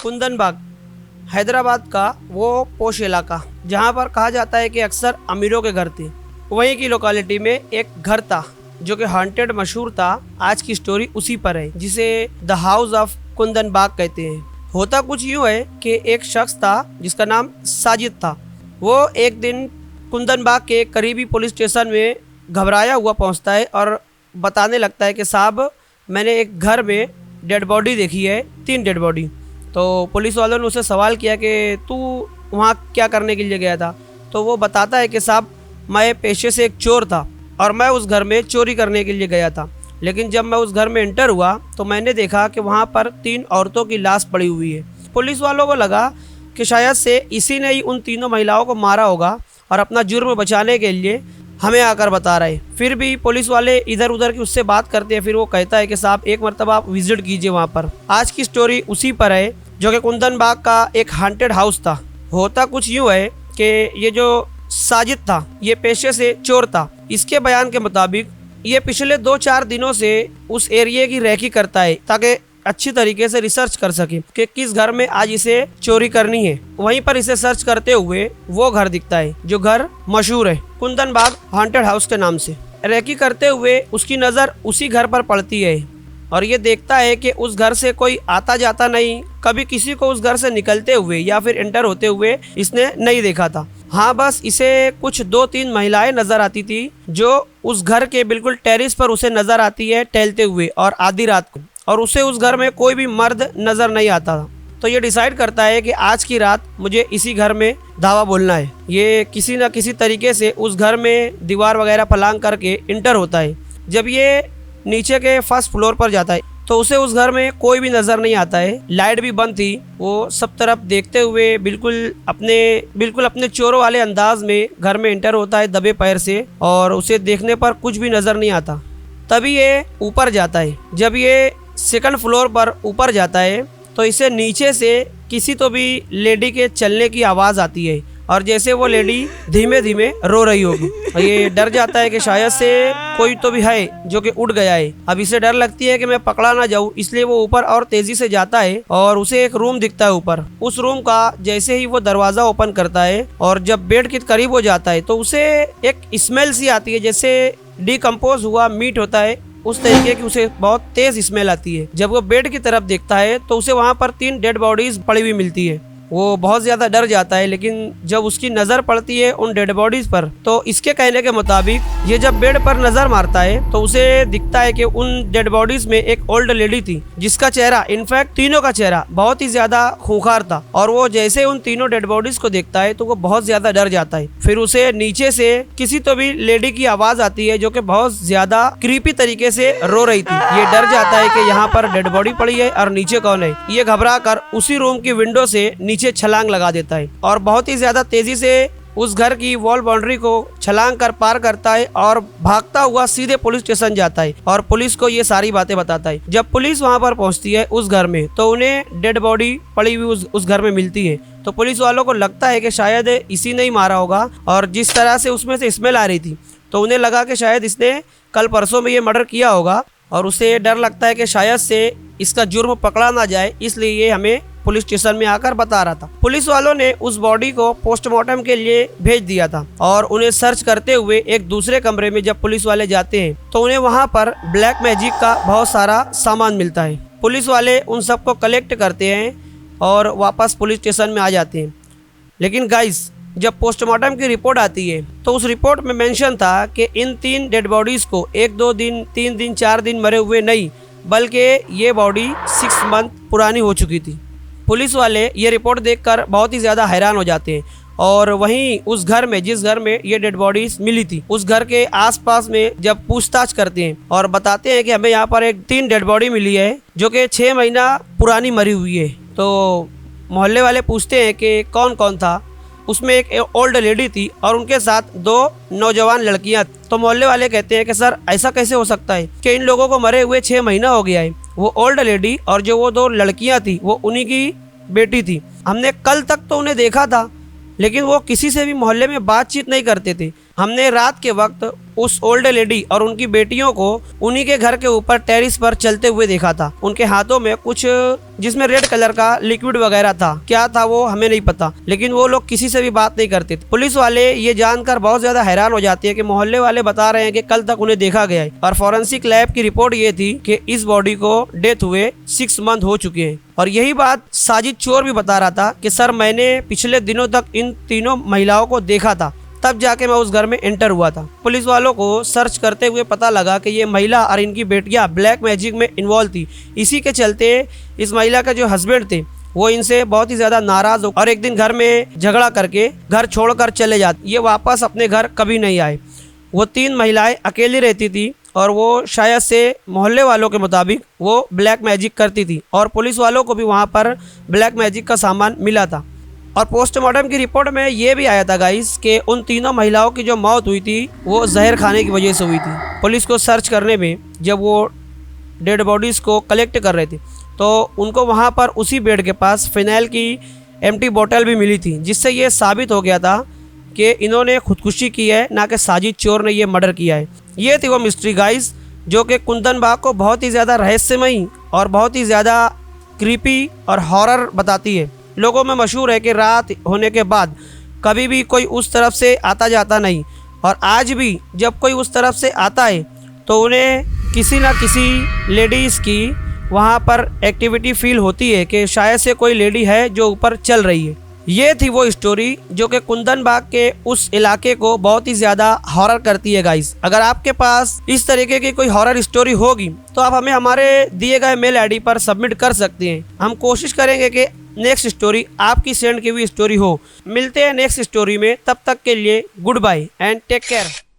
कुंदन बाग हैदराबाद का वो पोश इलाका जहाँ पर कहा जाता है कि अक्सर अमीरों के घर थे, वहीं की लोकेलिटी में एक घर था जो कि हॉन्टेड मशहूर था। आज की स्टोरी उसी पर है, जिसे द हाउस ऑफ कुंदन बाग कहते हैं। होता कुछ यूँ है कि एक शख्स था जिसका नाम साजिद था। वो एक दिन कुंदन बाग के करीबी पुलिस स्टेशन में घबराया हुआ पहुंचता है और बताने लगता है कि साहब, मैंने एक घर में डेड बॉडी देखी है, 3 डेड बॉडी। तो पुलिस वालों ने उससे सवाल किया कि तू वहाँ क्या करने के लिए गया था। तो वो बताता है कि साहब, मैं पेशे से एक चोर था और मैं उस घर में चोरी करने के लिए गया था। लेकिन जब मैं उस घर में एंटर हुआ तो मैंने देखा कि वहाँ पर 3 औरतों की लाश पड़ी हुई है। पुलिस वालों को लगा कि शायद से इसी ने ही उन तीनों महिलाओं को मारा होगा और अपना जुर्म बचाने के लिए हमें आकर बता रहे। फिर भी पुलिस वाले इधर उधर की उससे बात करते हैं। फिर वो कहता है कि साहब, एक मरतबा आप विजिट कीजिए वहाँ पर। आज की स्टोरी उसी पर है, जो कि कुंदन बाग का एक हॉन्टेड हाउस था। होता कुछ यूँ है कि ये जो साजिद था, ये पेशे से चोर था। इसके बयान के मुताबिक ये पिछले 2-4 दिनों से उस एरिया की रेकी करता है ताकि अच्छी तरीके से रिसर्च कर सके कि किस घर में आज इसे चोरी करनी है। वहीं पर इसे सर्च करते हुए वो घर दिखता है जो घर मशहूर है कुंदन बाग हॉन्टेड हाउस के नाम से। रेकी करते हुए उसकी नज़र उसी घर पर पड़ती है और ये देखता है कि उस घर से कोई आता जाता नहीं। कभी किसी को उस घर से निकलते हुए या फिर एंटर होते हुए इसने नहीं देखा था। हाँ, बस इसे कुछ 2-3 महिलाएं नजर आती थी जो उस घर के बिल्कुल टेरिस पर उसे नजर आती है टहलते हुए और आधी रात को, और उसे उस घर में कोई भी मर्द नजर नहीं आता था। तो ये डिसाइड करता है कि आज की रात मुझे इसी घर में धावा बोलना है। ये किसी न किसी तरीके से उस घर में दीवार वगैरह फलांग करके इंटर होता है। जब ये नीचे के फर्स्ट फ्लोर पर जाता है तो उसे उस घर में कोई भी नज़र नहीं आता है। लाइट भी बंद थी। वो सब तरफ देखते हुए बिल्कुल अपने चोरों वाले अंदाज में घर में इंटर होता है दबे पैर से, और उसे देखने पर कुछ भी नज़र नहीं आता। तभी ये ऊपर जाता है। जब ये सेकंड फ्लोर पर ऊपर जाता है तो इसे नीचे से किसी तो भी लेडी के चलने की आवाज़ आती है और जैसे वो लेडी धीमे धीमे रो रही होगी। ये डर जाता है कि शायद से कोई तो भी है जो कि उड़ गया है। अब इसे डर लगती है कि मैं पकड़ा ना जाऊं, इसलिए वो ऊपर और तेजी से जाता है और उसे एक रूम दिखता है ऊपर। उस रूम का जैसे ही वो दरवाजा ओपन करता है और जब बेड के करीब हो जाता है तो उसे एक स्मेल सी आती है, जैसे डिकम्पोज हुआ मीट होता है उस तरीके की उसे बहुत तेज स्मेल आती है। जब वो बेड की तरफ देखता है तो उसे वहाँ पर 3 डेड बॉडीज पड़ी हुई मिलती है। वो बहुत ज़्यादा डर जाता है, लेकिन जब उसकी नज़र पड़ती है उन डेड बॉडीज़ पर तो इसके कहने के मुताबिक ये जब बेड पर नज़र मारता है तो उसे दिखता है कि उन डेड बॉडीज़ में एक ओल्ड लेडी थी जिसका चेहरा, इनफैक्ट तीनों का चेहरा बहुत ही ज़्यादा खूंखार था। और वो जैसे उन तीनों डेड बॉडीज़ को देखता है तो वो बहुत ज़्यादा डर जाता है। फिर उसे नीचे से किसी तो भी लेडी की आवाज़ आती है जो कि बहुत ज़्यादा क्रीपी तरीके से रो रही थी। ये डर जाता है कि यहाँ पर डेड बॉडी पड़ी है और नीचे कौन है। ये घबरा कर उसी रूम की विंडो से नीचे छलांग लगा देता है और बहुत ही ज्यादा तेजी से उस घर की वॉल बाउंड्री को छलांग कर पार करता है और भागता हुआ सीधे पुलिस स्टेशन जाता है और पुलिस को ये सारी बातें बताता है। जब पुलिस वहां पर पहुंचती है उस घर में तो उन्हें डेड बॉडी पड़ी हुई उस घर में मिलती है। तो पुलिस वालों को लगता है कि शायद इसी ने ही मारा होगा, और जिस तरह से उसमें से स्मेल आ रही थी तो उन्हें लगा कि शायद इसने कल परसों में ये मर्डर किया होगा और उसे डर लगता है कि शायद से इसका जुर्म पकड़ा ना जाए, इसलिए ये हमें पुलिस स्टेशन में आकर बता रहा था। पुलिस वालों ने उस बॉडी को पोस्टमार्टम के लिए भेज दिया था और उन्हें सर्च करते हुए एक दूसरे कमरे में जब पुलिस वाले जाते हैं तो उन्हें वहां पर ब्लैक मैजिक का बहुत सारा सामान मिलता है। पुलिस वाले उन सबको कलेक्ट करते हैं और वापस पुलिस स्टेशन में आ जाते हैं। लेकिन गाइस, जब पोस्टमार्टम की रिपोर्ट आती है तो उस रिपोर्ट में मेंशन था कि इन 3 डेड बॉडीज को 1-2 दिन, 3 दिन, 4 दिन मरे हुए नहीं, बल्कि ये बॉडी 6 मंथ पुरानी हो चुकी थी। पुलिस वाले ये रिपोर्ट देखकर बहुत ही ज़्यादा हैरान हो जाते हैं और वहीं उस घर में, जिस घर में ये डेड बॉडीज मिली थी, उस घर के आसपास में जब पूछताछ करते हैं और बताते हैं कि हमें यहाँ पर एक 3 डेड बॉडी मिली है जो कि 6 महीना पुरानी मरी हुई है। तो मोहल्ले वाले पूछते हैं कि कौन कौन था। उसमें एक ओल्ड लेडी थी और उनके साथ 2 नौजवान लड़कियां। तो मोहल्ले वाले कहते हैं कि सर, ऐसा कैसे हो सकता है कि इन लोगों को मरे हुए 6 महीना हो गया है। वो ओल्ड लेडी और जो वो 2 लड़कियां थी वो उन्हीं की बेटी थी। हमने कल तक तो उन्हें देखा था, लेकिन वो किसी से भी मोहल्ले में बातचीत नहीं करते थे। हमने रात के वक्त उस ओल्ड लेडी और उनकी बेटियों को उन्हीं के घर के ऊपर टेरिस पर चलते हुए देखा था। उनके हाथों में कुछ जिसमें रेड कलर का लिक्विड वगैरह था, क्या था वो हमें नहीं पता, लेकिन वो लोग किसी से भी बात नहीं करते थे। पुलिस वाले ये जानकर बहुत ज्यादा हैरान हो जाते हैं कि मोहल्ले वाले बता रहे हैं कि कल तक उन्हें देखा गया है और फॉरेंसिक लैब की रिपोर्ट ये थी कि इस बॉडी को डेथ हुए 6 मंथ हो चुके हैं। और यही बात साजिद चोर भी बता रहा था कि सर मैंने पिछले दिनों तक इन तीनों महिलाओं को देखा था, तब जाके मैं उस घर में एंटर हुआ था। पुलिस वालों को सर्च करते हुए पता लगा कि ये महिला और इनकी बेटियां ब्लैक मैजिक में इन्वॉल्व थी। इसी के चलते इस महिला का जो हस्बैंड थे वो इनसे बहुत ही ज्यादा नाराज हो और एक दिन घर में झगड़ा करके घर छोड़कर चले जाते। ये वापस अपने घर कभी नहीं आए। वो 3 महिलाएं अकेली रहती थी और वो शायद से मोहल्ले वालों के मुताबिक वो ब्लैक मैजिक करती थी और पुलिस वालों को भी वहाँ पर ब्लैक मैजिक का सामान मिला था। और पोस्टमार्टम की रिपोर्ट में ये भी आया था गाइस कि उन तीनों महिलाओं की जो मौत हुई थी वो जहर खाने की वजह से हुई थी। पुलिस को सर्च करने में जब वो डेड बॉडीज़ को कलेक्ट कर रहे थे तो उनको वहाँ पर उसी बेड के पास फिनाइल की एम्प्टी बोतल भी मिली थी, जिससे ये साबित हो गया था कि इन्होंने खुदकुशी की है, ना कि साजिद चोर ने ये मर्डर किया है। ये थी वो मिस्ट्री गाइस जो कि कुंदन बाग को बहुत ही ज़्यादा रहस्यमयी और बहुत ही ज़्यादा क्रीपी और हॉरर बताती है। लोगों में मशहूर है कि रात होने के बाद कभी भी कोई उस तरफ से आता जाता नहीं, और आज भी जब कोई उस तरफ से आता है तो उन्हें किसी न किसी लेडीज़ की वहाँ पर एक्टिविटी फील होती है कि शायद से कोई लेडी है जो ऊपर चल रही है। ये थी वो स्टोरी जो कि कुंदन बाग के उस इलाके को बहुत ही ज़्यादा हॉरर करती है गाइस। अगर आपके पास इस तरीके की कोई हॉरर स्टोरी होगी तो आप हमें हमारे दिए गए मेल आईडी पर सबमिट कर सकते हैं। हम कोशिश करेंगे कि नेक्स्ट स्टोरी आपकी सेंड की हुई स्टोरी हो। मिलते हैं नेक्स्ट स्टोरी में, तब तक के लिए goodbye and take care.